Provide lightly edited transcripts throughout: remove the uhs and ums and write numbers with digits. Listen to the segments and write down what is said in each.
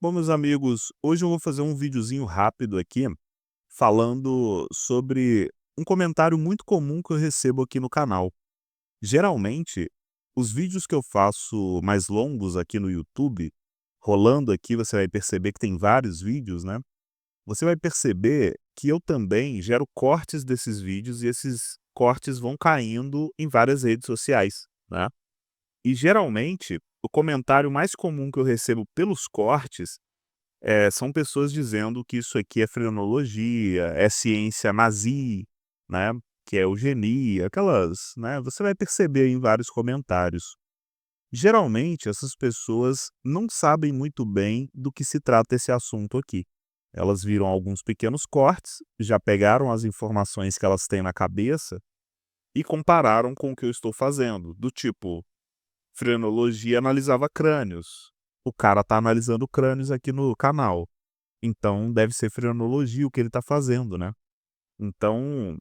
Bom, meus amigos, hoje eu vou fazer um videozinho rápido aqui, falando sobre um comentário muito comum que eu recebo aqui no canal. Geralmente, os vídeos que eu faço mais longos aqui no YouTube, rolando aqui, você vai perceber que tem vários vídeos, né? Você vai perceber que eu também gero cortes desses vídeos e esses cortes vão caindo em várias redes sociais, né? E geralmente, o comentário mais comum que eu recebo pelos cortes são pessoas dizendo que isso aqui é frenologia, é ciência nazi, né, que é eugenia, aquelas, né, você vai perceber em vários comentários. Geralmente, essas pessoas não sabem muito bem do que se trata esse assunto aqui. Elas viram alguns pequenos cortes, já pegaram as informações que elas têm na cabeça e compararam com o que eu estou fazendo, do tipo, frenologia analisava crânios. O cara está analisando crânios aqui no canal. Então deve ser frenologia o que ele está fazendo, né. Então,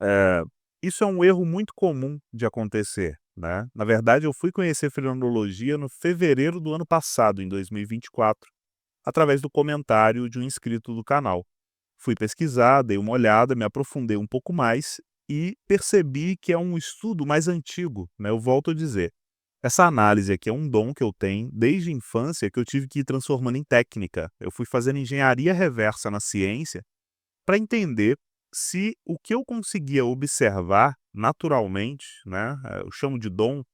eh, isso é um erro muito comum de acontecer, né. Na verdade eu fui conhecer frenologia no fevereiro do ano passado, em 2024, através do comentário de um inscrito do canal. Fui pesquisar, dei uma olhada, me aprofundei um pouco mais e percebi que é um estudo mais antigo, né, eu volto a dizer, essa análise aqui é um dom que eu tenho desde a infância que eu tive que ir transformando em técnica. Eu fui fazendo engenharia reversa na ciência para entender se o que eu conseguia observar naturalmente, né, eu chamo de dom,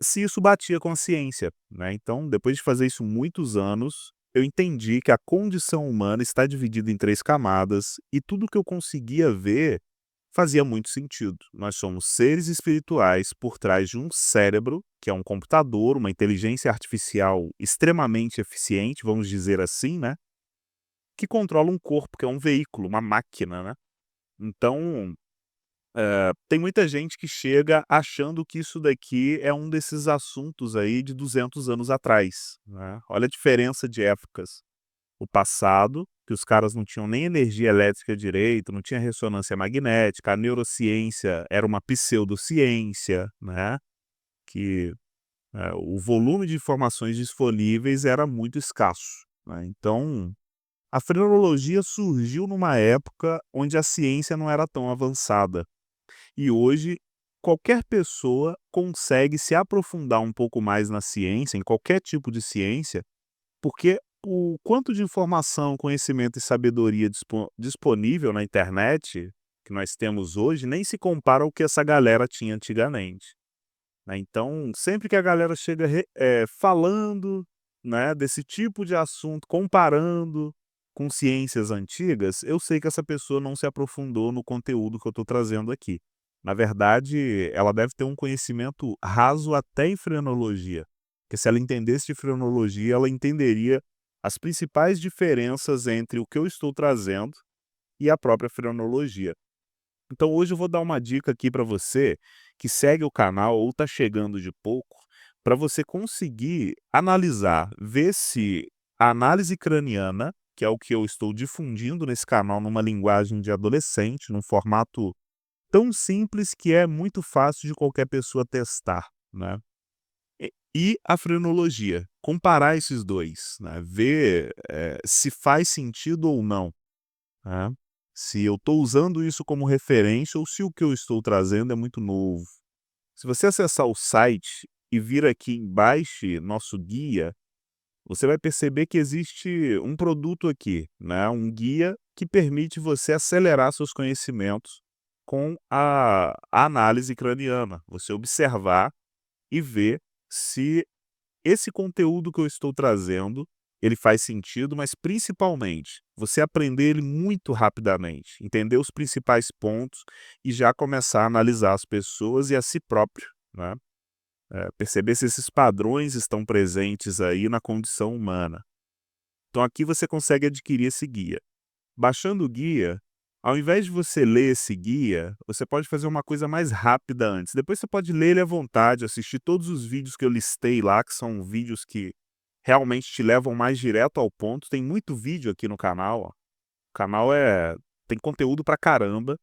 se isso batia com a ciência, né. Então, depois de fazer isso muitos anos, eu entendi que a condição humana está dividida em 3 camadas e tudo que eu conseguia ver fazia muito sentido. Nós somos seres espirituais por trás de um cérebro, que é um computador, uma inteligência artificial extremamente eficiente, vamos dizer assim, né, que controla um corpo, que é um veículo, uma máquina, né. Então, tem muita gente que chega achando que isso daqui é um desses assuntos aí de 200 anos atrás, né. Olha a diferença de épocas. O passado, que os caras não tinham nem energia elétrica direito, não tinha ressonância magnética, a neurociência era uma pseudociência, né, que, o volume de informações disponíveis era muito escasso, né. Então, a frenologia surgiu numa época onde a ciência não era tão avançada. E hoje, qualquer pessoa consegue se aprofundar um pouco mais na ciência, em qualquer tipo de ciência, porque o quanto de informação, conhecimento e sabedoria disponível na internet, que nós temos hoje, nem se compara ao que essa galera tinha antigamente, né. Então, sempre que a galera chega falando, né, desse tipo de assunto, comparando com ciências antigas, eu sei que essa pessoa não se aprofundou no conteúdo que eu estou trazendo aqui. Na verdade, ela deve ter um conhecimento raso até em frenologia, porque se ela entendesse de frenologia, ela entenderia as principais diferenças entre o que eu estou trazendo e a própria frenologia. Então hoje eu vou dar uma dica aqui para você que segue o canal ou está chegando de pouco, para você conseguir analisar, ver se a análise craniana, que é o que eu estou difundindo nesse canal numa linguagem de adolescente, num formato tão simples que é muito fácil de qualquer pessoa testar, né. E a frenologia, comparar esses 2, né, ver, se faz sentido ou não, né. Se eu estou usando isso como referência ou se o que eu estou trazendo é muito novo. Se você acessar o site e vir aqui embaixo nosso guia, você vai perceber que existe um produto aqui, né, um guia que permite você acelerar seus conhecimentos com a análise craniana. Você observar e ver se esse conteúdo que eu estou trazendo, ele faz sentido, mas principalmente, você aprender ele muito rapidamente, entender os principais pontos e já começar a analisar as pessoas e a si próprio, né, perceber se esses padrões estão presentes aí na condição humana. Então aqui você consegue adquirir esse guia. Baixando o guia, ao invés de você ler esse guia, você pode fazer uma coisa mais rápida antes. Depois você pode ler ele à vontade, assistir todos os vídeos que eu listei lá, que são vídeos que realmente te levam mais direto ao ponto. Tem muito vídeo aqui no canal, ó. O canal tem conteúdo pra caramba,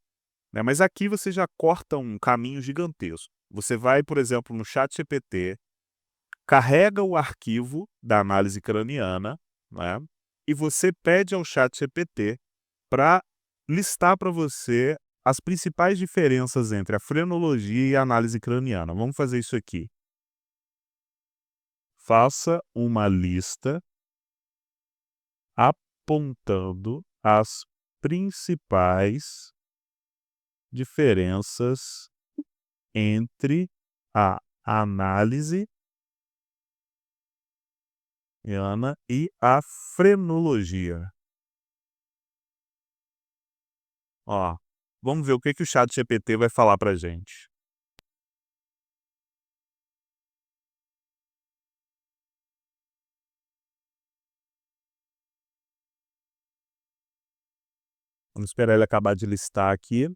né? Mas aqui você já corta um caminho gigantesco. Você vai, por exemplo, no ChatGPT, carrega o arquivo da análise craniana, né, e você pede ao ChatGPT para listar para você as principais diferenças entre a frenologia e a análise craniana. Vamos fazer isso aqui. Faça uma lista apontando as principais diferenças entre a análise craniana e a frenologia. Ó, vamos ver o que que o ChatGPT vai falar pra gente. Vamos esperar ele acabar de listar aqui.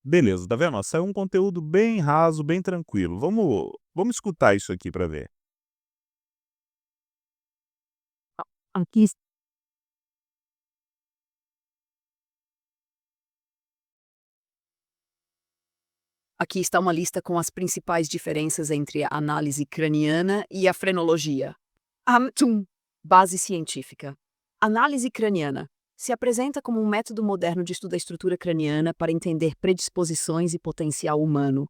Beleza, tá vendo? Ó, saiu um conteúdo bem raso, bem tranquilo. Vamos escutar isso aqui para ver. Aqui, aqui está uma lista com as principais diferenças entre a análise craniana e a frenologia. Base científica. Análise craniana se apresenta como um método moderno de estudar a estrutura craniana para entender predisposições e potencial humano,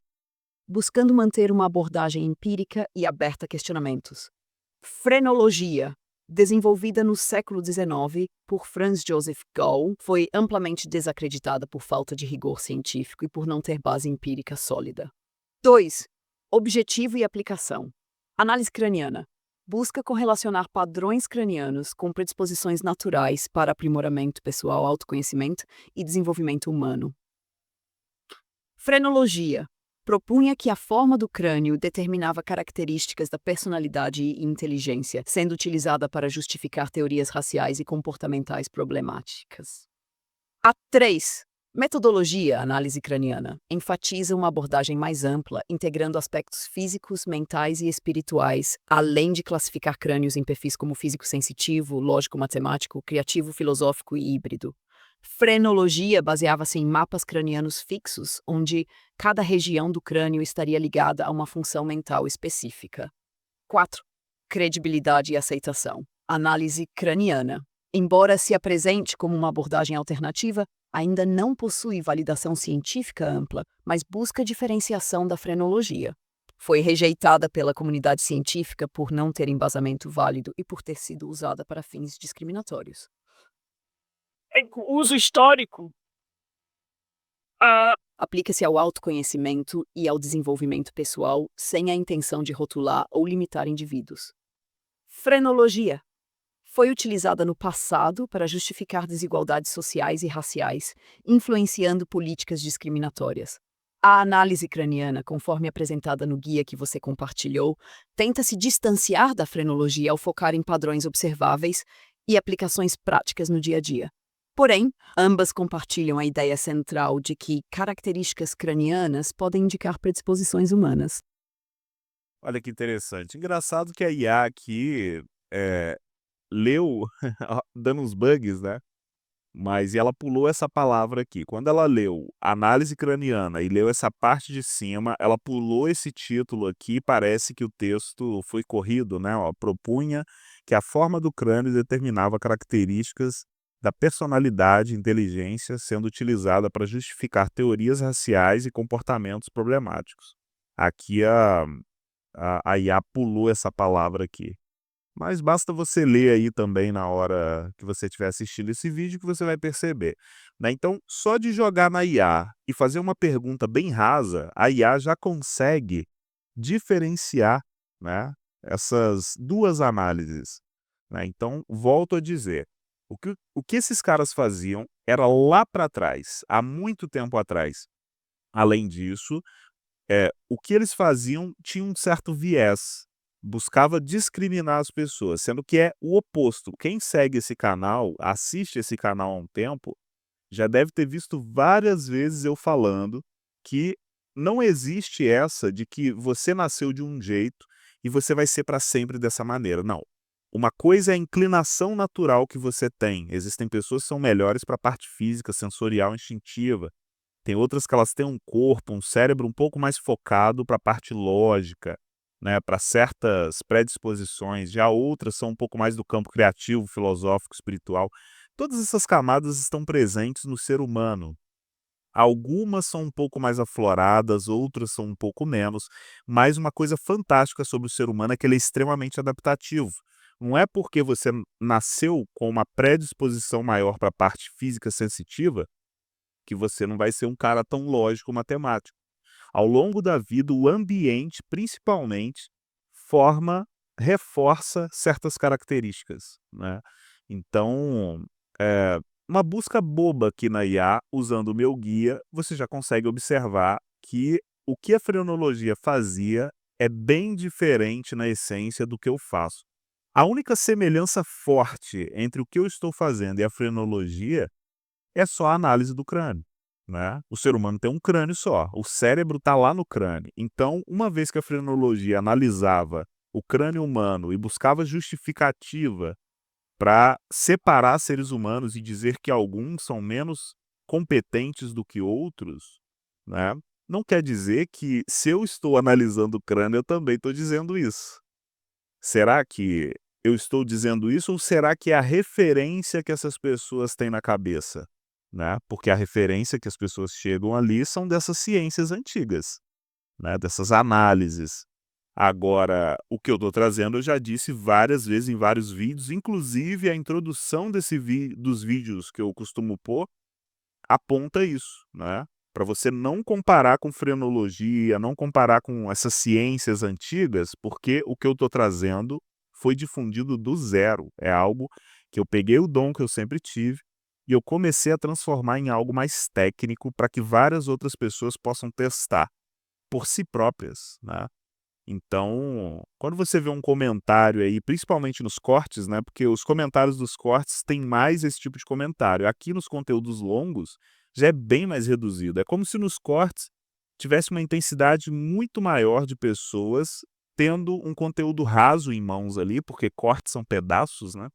buscando manter uma abordagem empírica e aberta a questionamentos. Frenologia, desenvolvida no século XIX por Franz Joseph Gall, foi amplamente desacreditada por falta de rigor científico e por não ter base empírica sólida. 2. Objetivo e aplicação. Análise craniana. Busca correlacionar padrões cranianos com predisposições naturais para aprimoramento pessoal, autoconhecimento e desenvolvimento humano. Frenologia. Propunha que a forma do crânio determinava características da personalidade e inteligência, sendo utilizada para justificar teorias raciais e comportamentais problemáticas. A 3. Metodologia análise craniana enfatiza uma abordagem mais ampla, integrando aspectos físicos, mentais e espirituais, além de classificar crânios em perfis como físico-sensitivo, lógico-matemático, criativo-filosófico e híbrido. Frenologia baseava-se em mapas cranianos fixos, onde cada região do crânio estaria ligada a uma função mental específica. 4. Credibilidade e aceitação. Análise craniana. Embora se apresente como uma abordagem alternativa, ainda não possui validação científica ampla, mas busca diferenciação da frenologia. Foi rejeitada pela comunidade científica por não ter embasamento válido e por ter sido usada para fins discriminatórios. Uso histórico. Aplica-se ao autoconhecimento e ao desenvolvimento pessoal sem a intenção de rotular ou limitar indivíduos. Frenologia. Foi utilizada no passado para justificar desigualdades sociais e raciais, influenciando políticas discriminatórias. A análise craniana, conforme apresentada no guia que você compartilhou, tenta se distanciar da frenologia ao focar em padrões observáveis e aplicações práticas no dia a dia. Porém, ambas compartilham a ideia central de que características cranianas podem indicar predisposições humanas. Olha que interessante. Engraçado que a IA aqui, leu dando uns bugs, né, mas ela pulou essa palavra aqui. Quando ela leu análise craniana e leu essa parte de cima, ela pulou esse título aqui, parece que o texto foi corrido, né, ó, propunha que a forma do crânio determinava características da personalidade e inteligência, sendo utilizada para justificar teorias raciais e comportamentos problemáticos. Aqui a IA pulou essa palavra aqui. Mas basta você ler aí também na hora que você estiver assistindo esse vídeo que você vai perceber, né. Então, só de jogar na IA e fazer uma pergunta bem rasa, a IA já consegue diferenciar, né, essas 2 análises, né. Então, volto a dizer, o que esses caras faziam era lá para trás, há muito tempo atrás. Além disso, o que eles faziam tinha um certo viés, buscava discriminar as pessoas, sendo que é o oposto. Quem segue esse canal, assiste esse canal há um tempo, já deve ter visto várias vezes eu falando que não existe essa de que você nasceu de um jeito e você vai ser para sempre dessa maneira, não. Uma coisa é a inclinação natural que você tem, existem pessoas que são melhores para a parte física, sensorial, instintiva, Tem outras que elas têm um corpo, um cérebro um pouco mais focado para a parte lógica, né, para certas predisposições, já outras são um pouco mais do campo criativo, filosófico, espiritual. Todas essas camadas estão presentes no ser humano. Algumas são um pouco mais afloradas, outras são um pouco menos, mas uma coisa fantástica sobre o ser humano é que ele é extremamente adaptativo. Não é porque você nasceu com uma predisposição maior para a parte física sensitiva que você não vai ser um cara tão lógico matemático. Ao longo da vida, o ambiente, principalmente, forma reforça certas características, né. Então, uma busca boba aqui na IA, usando o meu guia, você já consegue observar que o que a frenologia fazia é bem diferente na essência do que eu faço. A única semelhança forte entre o que eu estou fazendo e a frenologia é só a análise do crânio, né. O ser humano tem um crânio só, o cérebro está lá no crânio. Então, uma vez que a frenologia analisava o crânio humano e buscava justificativa para separar seres humanos e dizer que alguns são menos competentes do que outros, né, não quer dizer que se eu estou analisando o crânio eu também estou dizendo isso. Será que eu estou dizendo isso ou será que é a referência que essas pessoas têm na cabeça, né? Porque a referência que as pessoas chegam ali são dessas ciências antigas, né, dessas análises. Agora, o que eu estou trazendo eu já disse várias vezes em vários vídeos, inclusive a introdução dos vídeos que eu costumo pôr, aponta isso, né, para você não comparar com frenologia, não comparar com essas ciências antigas, porque o que eu estou trazendo foi difundido do zero, é algo que eu peguei o dom que eu sempre tive, e eu comecei a transformar em algo mais técnico para que várias outras pessoas possam testar, por si próprias, né. Então, quando você vê um comentário aí, principalmente nos cortes, né, porque os comentários dos cortes têm mais esse tipo de comentário. Aqui nos conteúdos longos, já é bem mais reduzido. É como se nos cortes tivesse uma intensidade muito maior de pessoas tendo um conteúdo raso em mãos ali, porque cortes são pedaços, né.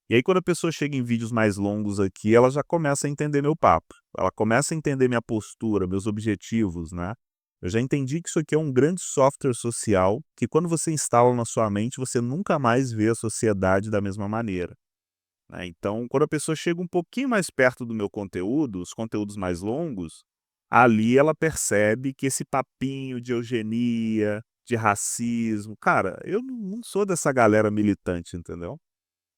E aí quando a pessoa chega em vídeos mais longos aqui, ela já começa a entender meu papo. Ela começa a entender minha postura, meus objetivos, né. Eu já entendi que isso aqui é um grande software social, que quando você instala na sua mente, você nunca mais vê a sociedade da mesma maneira, né. Então, quando a pessoa chega um pouquinho mais perto do meu conteúdo, os conteúdos mais longos, ali ela percebe que esse papinho de eugenia, de racismo cara, eu não sou dessa galera militante, entendeu.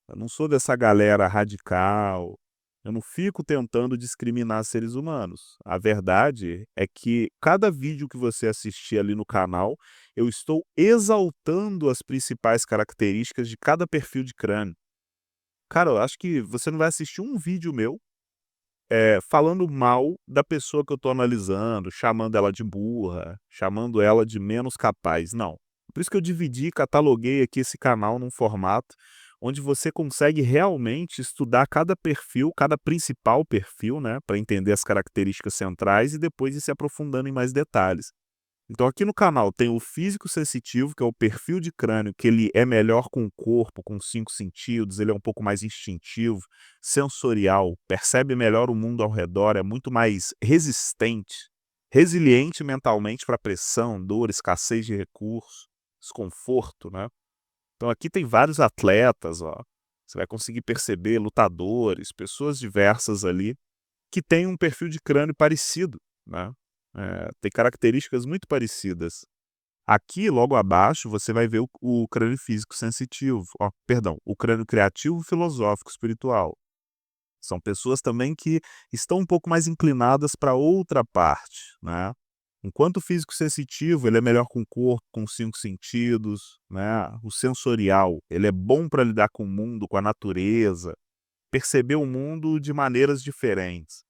Eu não sou dessa galera radical, eu não fico tentando discriminar seres humanos. A verdade é que cada vídeo que você assistir ali no canal, eu estou exaltando as principais características de cada perfil de crânio. Cara, eu acho que você não vai assistir um vídeo meu, falando mal da pessoa que eu estou analisando, chamando ela de burra, chamando ela de menos capaz, não. Por isso que eu dividi e cataloguei aqui esse canal num formato onde você consegue realmente estudar cada perfil, cada principal perfil, né, para entender as características centrais e depois ir se aprofundando em mais detalhes. Então aqui no canal tem o físico sensitivo, que é o perfil de crânio que ele é melhor com o corpo, com os 5 sentidos, ele é um pouco mais instintivo, sensorial, percebe melhor o mundo ao redor, é muito mais resistente, resiliente mentalmente para pressão, dor, escassez de recursos, desconforto, né. Então aqui tem vários atletas, ó, você vai conseguir perceber lutadores, pessoas diversas ali, que têm um perfil de crânio parecido, né, tem características muito parecidas. Aqui, logo abaixo, você vai ver o crânio físico sensitivo, ó, perdão, o crânio criativo, filosófico, espiritual. São pessoas também que estão um pouco mais inclinadas para outra parte, né. Enquanto o físico sensitivo, ele é melhor com o corpo, com os 5 sentidos, né, o sensorial, ele é bom para lidar com o mundo, com a natureza, perceber o mundo de maneiras diferentes.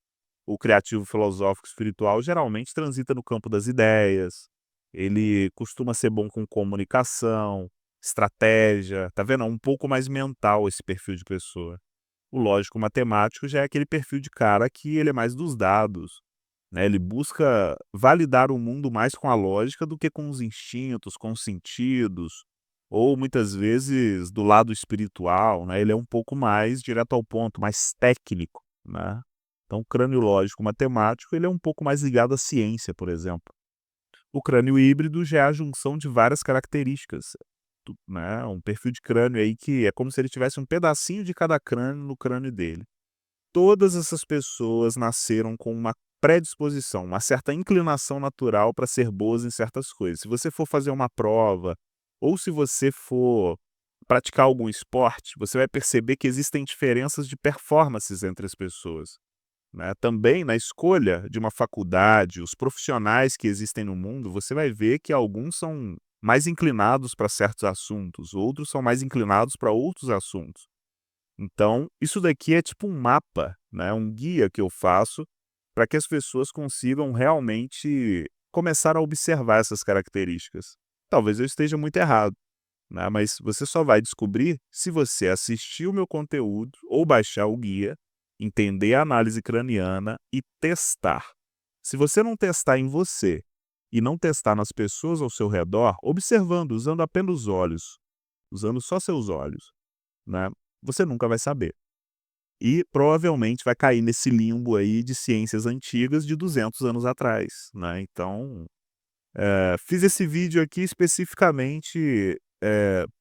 O criativo filosófico espiritual geralmente transita no campo das ideias, ele costuma ser bom com comunicação, estratégia, tá vendo? É um pouco mais mental esse perfil de pessoa. O lógico matemático já é aquele perfil de cara que ele é mais dos dados, né, ele busca validar o mundo mais com a lógica do que com os instintos, com os sentidos, ou muitas vezes do lado espiritual, né, ele é um pouco mais direto ao ponto, mais técnico, né. Então, o crânio lógico-matemático ele é um pouco mais ligado à ciência, por exemplo. O crânio híbrido já é a junção de várias características, né? Um perfil de crânio aí que é como se ele tivesse um pedacinho de cada crânio no crânio dele. Todas essas pessoas nasceram com uma predisposição, uma certa inclinação natural para ser boas em certas coisas. Se você for fazer uma prova, ou se você for praticar algum esporte, você vai perceber que existem diferenças de performances entre as pessoas, né? Também na escolha de uma faculdade, os profissionais que existem no mundo, você vai ver que alguns são mais inclinados para certos assuntos, outros são mais inclinados para outros assuntos. Então, isso daqui é tipo um mapa, né, um guia que eu faço para que as pessoas consigam realmente começar a observar essas características. Talvez eu esteja muito errado, né, mas você só vai descobrir se você assistir o meu conteúdo ou baixar o guia, entender a análise craniana e testar. Se você não testar em você e não testar nas pessoas ao seu redor, observando, usando apenas os olhos, usando só seus olhos, né, você nunca vai saber. E provavelmente vai cair nesse limbo aí de ciências antigas de 200 anos atrás, né. Então, fiz esse vídeo aqui especificamente,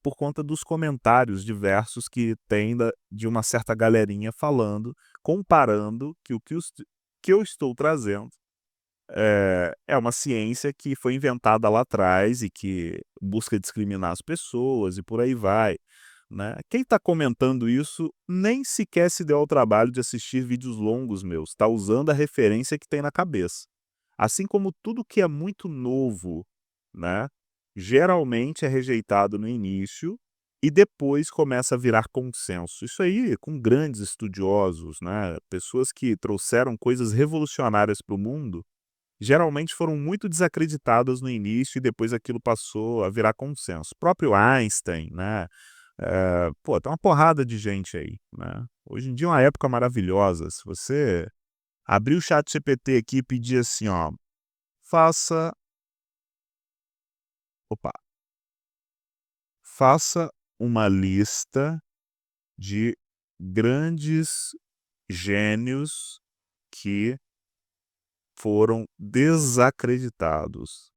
por conta dos comentários diversos que tem de uma certa galerinha falando, comparando que que eu estou trazendo, é uma ciência que foi inventada lá atrás e que busca discriminar as pessoas e por aí vai, né. Quem está comentando isso nem sequer se deu ao trabalho de assistir vídeos longos meus, está usando a referência que tem na cabeça. Assim como tudo que é muito novo, né, geralmente é rejeitado no início e depois começa a virar consenso. Isso aí com grandes estudiosos, né, pessoas que trouxeram coisas revolucionárias para o mundo, geralmente foram muito desacreditadas no início e depois aquilo passou a virar consenso. O próprio Einstein, né, pô, tem uma porrada de gente aí, né. Hoje em dia é uma época maravilhosa, se você abrir o ChatGPT aqui e pedir assim, ó, faça opa, faça uma lista de grandes gênios que foram desacreditados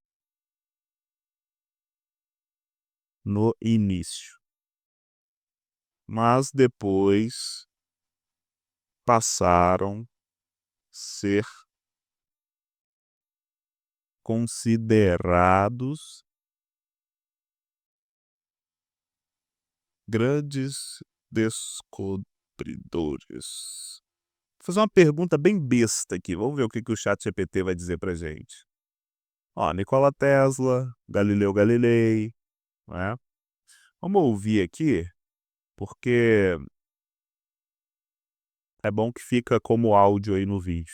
no início, mas depois passaram a ser considerados grandes descobridores. Vou fazer uma pergunta bem besta aqui, vamos ver o que que o ChatGPT vai dizer pra gente. Ó, Nikola Tesla, Galileu Galilei, né. Vamos ouvir aqui, porque é bom que fica como áudio aí no vídeo.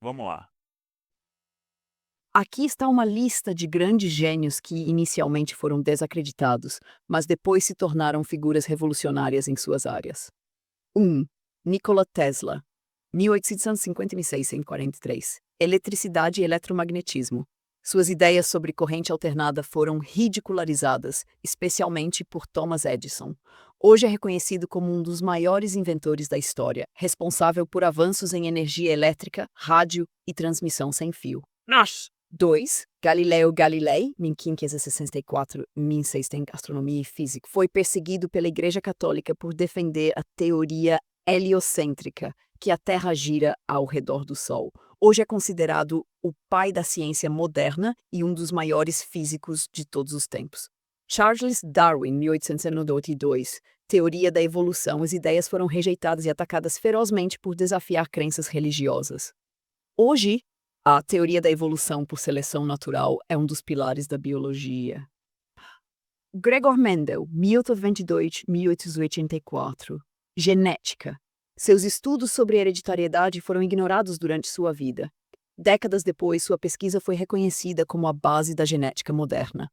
Vamos lá. Aqui está uma lista de grandes gênios que inicialmente foram desacreditados, mas depois se tornaram figuras revolucionárias em suas áreas. 1. Nikola Tesla, 1856-43. Eletricidade e eletromagnetismo. Suas ideias sobre corrente alternada foram ridicularizadas, especialmente por Thomas Edison. Hoje é reconhecido como um dos maiores inventores da história, responsável por avanços em energia elétrica, rádio e transmissão sem fio. Nossa! 2. Galileu Galilei, 1564-1600 astronomia e física, foi perseguido pela Igreja Católica por defender a teoria heliocêntrica, que a Terra gira ao redor do Sol. Hoje é considerado o pai da ciência moderna e um dos maiores físicos de todos os tempos. Charles Darwin, 1892, teoria da evolução. As ideias foram rejeitadas e atacadas ferozmente por desafiar crenças religiosas. Hoje, a teoria da evolução por seleção natural é um dos pilares da biologia. Gregor Mendel, 1822-1884. Genética. Seus estudos sobre hereditariedade foram ignorados durante sua vida. Décadas depois, sua pesquisa foi reconhecida como a base da genética moderna.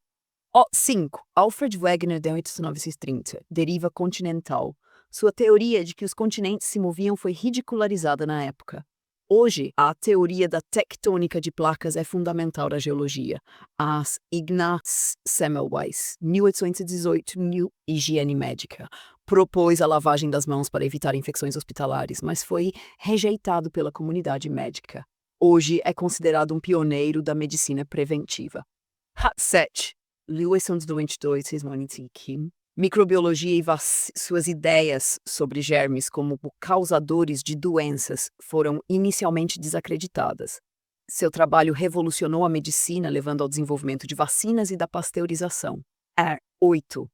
5. Alfred Wegener, de 1830. Deriva continental. Sua teoria de que os continentes se moviam foi ridicularizada na época. Hoje, a teoria da tectônica de placas é fundamental da geologia. As Ignaz Semmelweis, 1818, Higiene Médica. Propôs a lavagem das mãos para evitar infecções hospitalares, mas foi rejeitado pela comunidade médica. Hoje é considerado um pioneiro da medicina preventiva. 7. Lewis 22, microbiologia e suas ideias sobre germes como causadores de doenças foram inicialmente desacreditadas. Seu trabalho revolucionou a medicina, levando ao desenvolvimento de vacinas e da pasteurização. 8.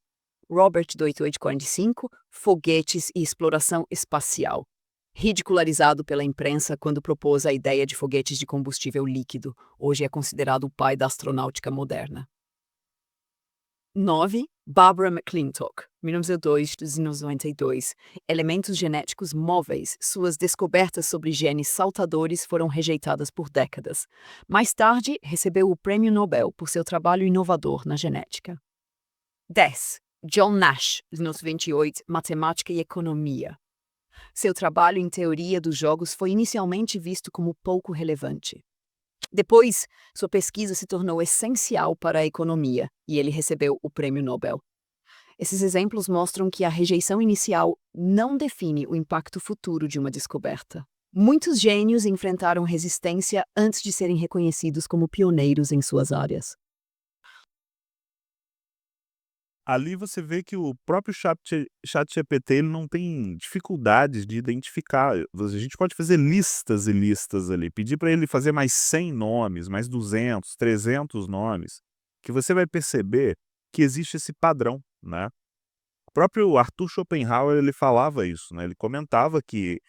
Robert 8845, foguetes e exploração espacial. Ridicularizado pela imprensa quando propôs a ideia de foguetes de combustível líquido, hoje é considerado o pai da astronáutica moderna. 9. Barbara McClintock, 1992. Elementos genéticos móveis. Suas descobertas sobre genes saltadores foram rejeitadas por décadas. Mais tarde, recebeu o Prêmio Nobel por seu trabalho inovador na genética. 10. John Nash, 1928, Matemática e Economia. Seu trabalho em teoria dos jogos foi inicialmente visto como pouco relevante. Depois, sua pesquisa se tornou essencial para a economia e ele recebeu o Prêmio Nobel. Esses exemplos mostram que a rejeição inicial não define o impacto futuro de uma descoberta. Muitos gênios enfrentaram resistência antes de serem reconhecidos como pioneiros em suas áreas. Ali você vê que o próprio ChatGPT ele não tem dificuldades de identificar. A gente pode fazer listas e listas ali, pedir para ele fazer mais 100 nomes, mais 200, 300 nomes, que você vai perceber que existe esse padrão, né? O próprio Arthur Schopenhauer ele falava isso, né? Ele comentava que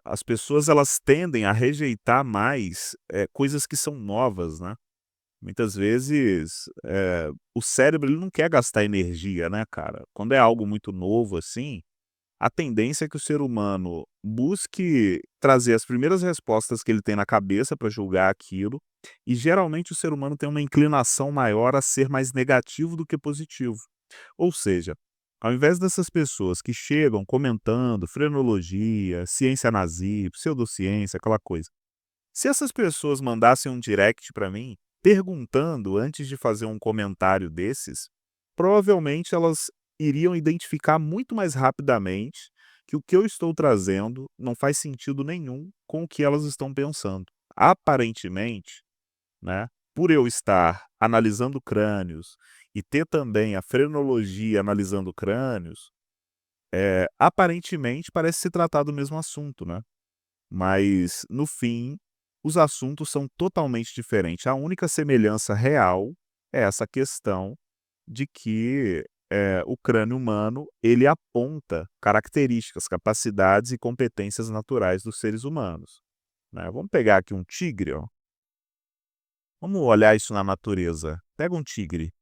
as pessoas elas tendem a rejeitar mais coisas que são novas, né? Muitas vezes, o cérebro ele não quer gastar energia, né, cara. Quando é algo muito novo, assim, a tendência é que o ser humano busque trazer as primeiras respostas que ele tem na cabeça para julgar aquilo, e geralmente o ser humano tem uma inclinação maior a ser mais negativo do que positivo. Ou seja, ao invés dessas pessoas que chegam comentando frenologia, ciência nazi, pseudociência, aquela coisa, se essas pessoas mandassem um direct para mim, perguntando antes de fazer um comentário desses, provavelmente elas iriam identificar muito mais rapidamente que o que eu estou trazendo não faz sentido nenhum com o que elas estão pensando. Aparentemente, né, por eu estar analisando crânios e ter também a frenologia analisando crânios, aparentemente parece se tratar do mesmo assunto, né? Mas, no fim, os assuntos são totalmente diferentes. A única semelhança real é essa questão de que, o crânio humano, ele aponta características, capacidades e competências naturais dos seres humanos, né. Vamos pegar aqui um tigre, ó. Vamos olhar isso na natureza. Pega um tigre,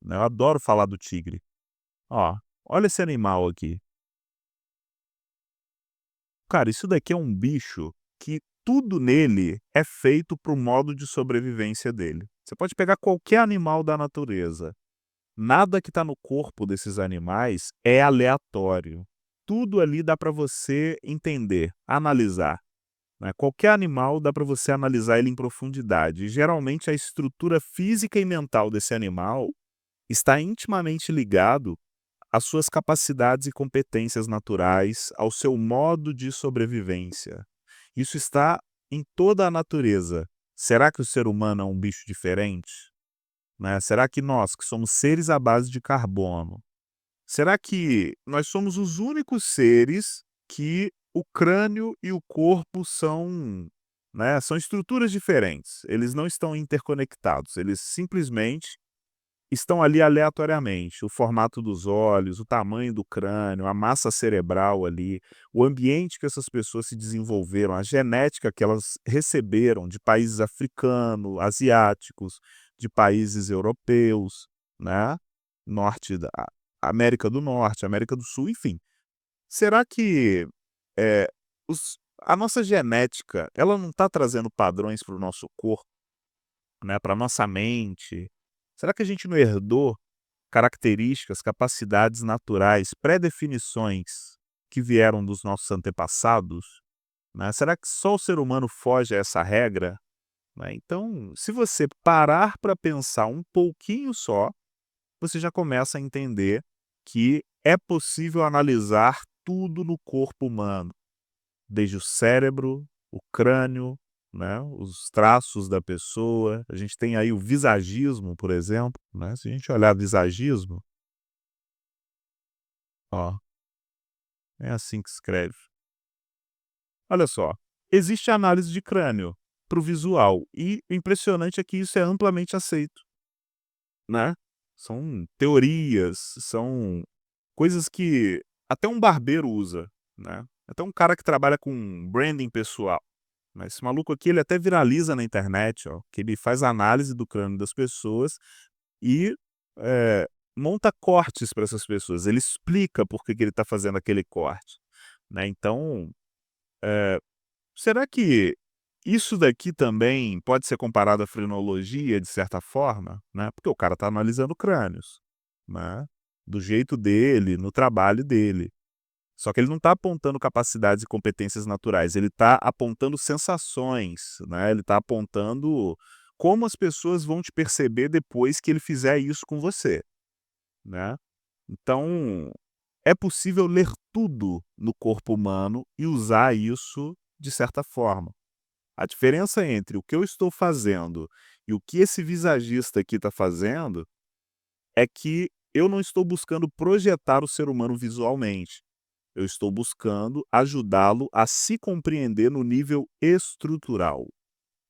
né, eu adoro falar do tigre. Ó, olha esse animal aqui. Cara, isso daqui é um bicho que tudo nele é feito para o modo de sobrevivência dele. Você pode pegar qualquer animal da natureza. Nada que está no corpo desses animais é aleatório. Tudo ali dá para você entender, analisar, né? Qualquer animal dá para você analisar ele em profundidade. E, geralmente, a estrutura física e mental desse animal está intimamente ligado às suas capacidades e competências naturais, ao seu modo de sobrevivência. Isso está em toda a natureza. Será que o ser humano é um bicho diferente? Né? Será que nós, que somos seres à base de carbono, será que nós somos os únicos seres que o crânio e o corpo são, né, são estruturas diferentes? Eles não estão interconectados, eles simplesmente estão ali aleatoriamente, o formato dos olhos, o tamanho do crânio, a massa cerebral ali, o ambiente que essas pessoas se desenvolveram, a genética que elas receberam de países africanos, asiáticos, de países europeus, né, norte da América do Norte, América do Sul, enfim. Será que, eh, a nossa genética, ela não está trazendo padrões para o nosso corpo, né, para nossa mente? Será que a gente não herdou características, capacidades naturais, pré-definições que vieram dos nossos antepassados, né? Será que só o ser humano foge a essa regra, né? Então, se você parar para pensar um pouquinho só, você já começa a entender que é possível analisar tudo no corpo humano, desde o cérebro, o crânio, né, os traços da pessoa. A gente tem aí o visagismo, por exemplo, né? Se a gente olhar visagismo, ó, é assim que escreve. Olha só, existe análise de crânio para o visual e o impressionante é que isso é amplamente aceito, né? São teorias, são coisas que até um barbeiro usa, né? Até um cara que trabalha com branding pessoal. Mas esse maluco aqui, ele até viraliza na internet, ó, que ele faz análise do crânio das pessoas e, monta cortes para essas pessoas. Ele explica por que que ele está fazendo aquele corte, né. Então, será que isso daqui também pode ser comparado à frenologia, de certa forma, né, porque o cara está analisando crânios, né, do jeito dele, no trabalho dele. Só que ele não está apontando capacidades e competências naturais, ele está apontando sensações, né, ele está apontando como as pessoas vão te perceber depois que ele fizer isso com você, né. Então, é possível ler tudo no corpo humano e usar isso de certa forma. A diferença entre o que eu estou fazendo e o que esse visagista aqui está fazendo é que eu não estou buscando projetar o ser humano visualmente. Eu estou buscando ajudá-lo a se compreender no nível estrutural.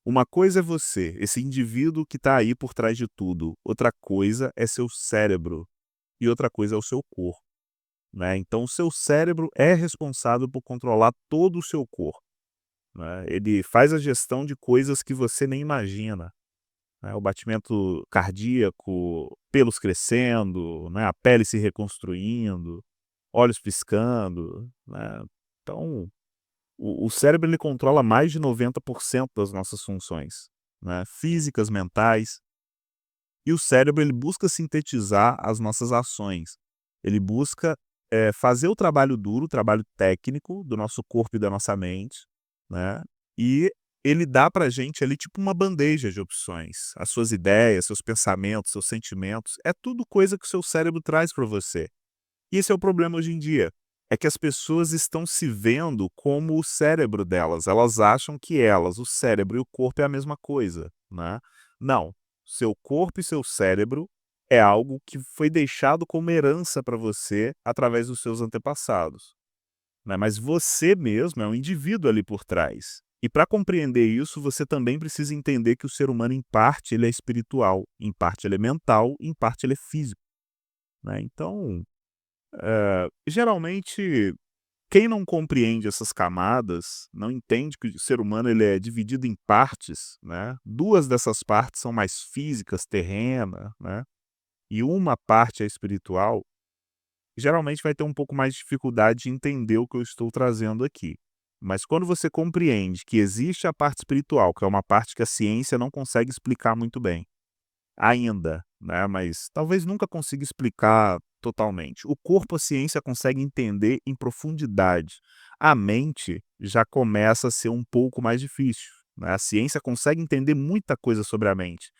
Uma coisa é você, esse indivíduo que está aí por trás de tudo. Outra coisa é seu cérebro. E outra coisa é o seu corpo, né? Então, o seu cérebro é responsável por controlar todo o seu corpo, né? Ele faz a gestão de coisas que você nem imagina, né? O batimento cardíaco, pelos crescendo, né? A pele se reconstruindo, olhos piscando, né. Então, o cérebro ele controla mais de 90% das nossas funções, né, físicas, mentais, e o cérebro ele busca sintetizar as nossas ações. Ele busca, fazer o trabalho duro, o trabalho técnico do nosso corpo e da nossa mente, né, e ele dá pra gente ali tipo uma bandeja de opções. As suas ideias, seus pensamentos, seus sentimentos, é tudo coisa que o seu cérebro traz para você. E esse é o problema hoje em dia, é que as pessoas estão se vendo como o cérebro delas, elas acham que elas, o cérebro e o corpo é a mesma coisa, né. Não, seu corpo e seu cérebro é algo que foi deixado como herança para você através dos seus antepassados, né, mas você mesmo é um indivíduo ali por trás. E para compreender isso, você também precisa entender que o ser humano, em parte, ele é espiritual, em parte ele é mental, em parte ele é físico, né. Então geralmente, quem não compreende essas camadas, não entende que o ser humano ele é dividido em partes, né, 2 dessas partes são mais físicas, terrena, né, e uma parte é espiritual, geralmente vai ter um pouco mais de dificuldade de entender o que eu estou trazendo aqui. Mas quando você compreende que existe a parte espiritual, que é uma parte que a ciência não consegue explicar muito bem, ainda, né, mas talvez nunca consiga explicar totalmente. O corpo a ciência consegue entender em profundidade. A mente já começa a ser um pouco mais difícil, né. A ciência consegue entender muita coisa sobre a mente,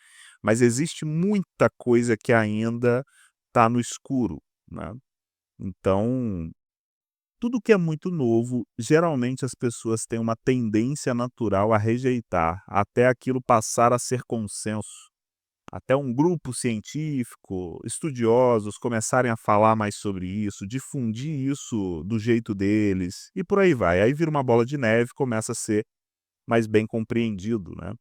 mas existe muita coisa que ainda está no escuro, né. Então, tudo que é muito novo, geralmente as pessoas têm uma tendência natural a rejeitar, até aquilo passar a ser consenso. Até um grupo científico, estudiosos começarem a falar mais sobre isso, difundir isso do jeito deles, e por aí vai. Aí vira uma bola de neve, começa a ser mais bem compreendido, né.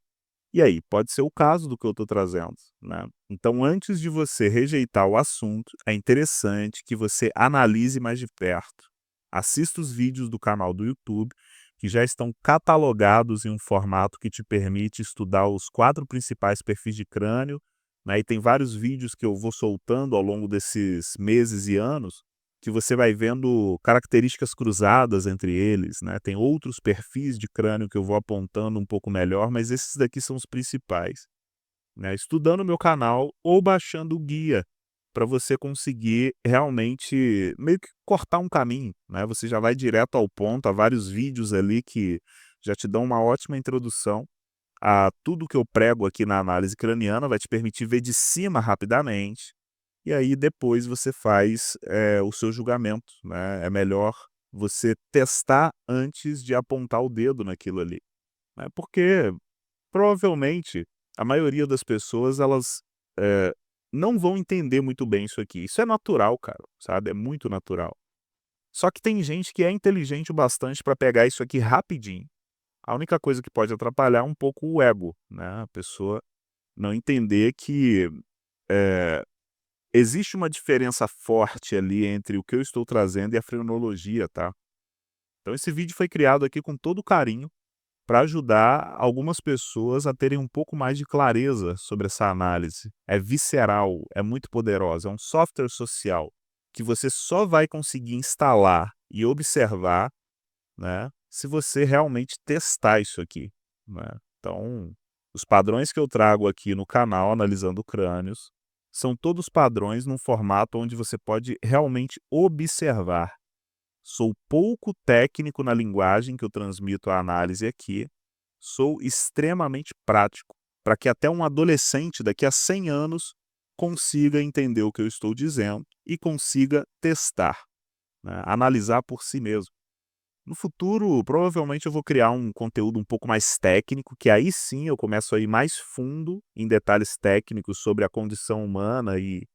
E aí, pode ser o caso do que eu estou trazendo, né. Então antes de você rejeitar o assunto, é interessante que você analise mais de perto. Assista os vídeos do canal do YouTube, que já estão catalogados em um formato que te permite estudar os 4 principais perfis de crânio, né, e tem vários vídeos que eu vou soltando ao longo desses meses e anos, que você vai vendo características cruzadas entre eles, né, tem outros perfis de crânio que eu vou apontando um pouco melhor, mas esses daqui são os principais, né, estudando o meu canal ou baixando o guia, para você conseguir realmente meio que cortar um caminho, né, você já vai direto ao ponto, há vários vídeos ali que já te dão uma ótima introdução a tudo que eu prego aqui na análise craniana, vai te permitir ver de cima rapidamente, e aí depois você faz, o seu julgamento, né. É melhor você testar antes de apontar o dedo naquilo ali, né, porque provavelmente a maioria das pessoas elas, eh, não vão entender muito bem isso aqui. Isso é natural, cara, sabe, é muito natural. Só que tem gente que é inteligente o bastante para pegar isso aqui rapidinho. A única coisa que pode atrapalhar é um pouco o ego, né, a pessoa não entender que, eh, existe uma diferença forte ali entre o que eu estou trazendo e a frenologia, tá. Então esse vídeo foi criado aqui com todo carinho, para ajudar algumas pessoas a terem um pouco mais de clareza sobre essa análise. É visceral, é muito poderosa, é um software social que você só vai conseguir instalar e observar, né, se você realmente testar isso aqui, né. Então, os padrões que eu trago aqui no canal Analisando Crânios, são todos padrões num formato onde você pode realmente observar. Sou pouco técnico na linguagem que eu transmito a análise aqui, sou extremamente prático, para que até um adolescente daqui a 100 anos consiga entender o que eu estou dizendo e consiga testar, né, analisar por si mesmo. No futuro, provavelmente eu vou criar um conteúdo um pouco mais técnico, que aí sim eu começo a ir mais fundo em detalhes técnicos sobre a condição humana e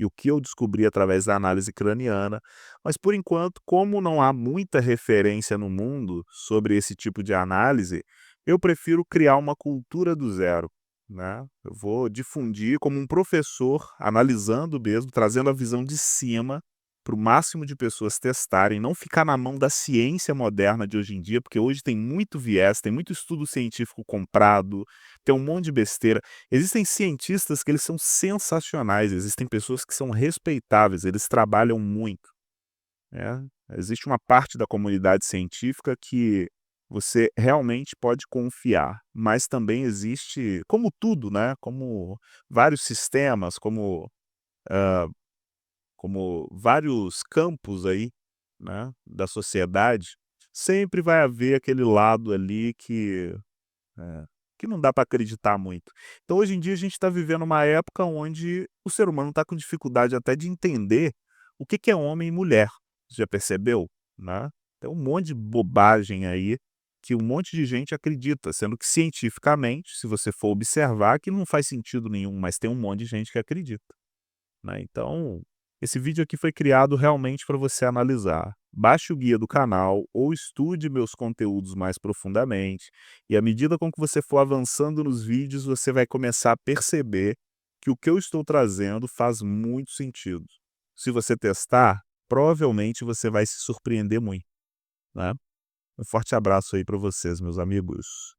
o que eu descobri através da análise craniana. Mas por enquanto, como não há muita referência no mundo sobre esse tipo de análise, eu prefiro criar uma cultura do zero, né? Eu vou difundir como um professor, analisando mesmo, trazendo a visão de cima para o máximo de pessoas testarem, não ficar na mão da ciência moderna de hoje em dia, porque hoje tem muito viés, tem muito estudo científico comprado, tem um monte de besteira. Existem cientistas que eles são sensacionais, existem pessoas que são respeitáveis, eles trabalham muito, né. Existe uma parte da comunidade científica que você realmente pode confiar, mas também existe, como tudo, né, como vários sistemas, como vários campos aí, né, da sociedade, sempre vai haver aquele lado ali que não dá para acreditar muito. Então hoje em dia a gente está vivendo uma época onde o ser humano está com dificuldade até de entender o que que é homem e mulher. Você já percebeu? Né? Tem um monte de bobagem aí que um monte de gente acredita, sendo que cientificamente, se você for observar, que não faz sentido nenhum, mas tem um monte de gente que acredita, né. Então, esse vídeo aqui foi criado realmente para você analisar. Baixe o guia do canal ou estude meus conteúdos mais profundamente, e à medida com que você for avançando nos vídeos, você vai começar a perceber que o que eu estou trazendo faz muito sentido. Se você testar, provavelmente você vai se surpreender muito, né. Um forte abraço aí para vocês, meus amigos.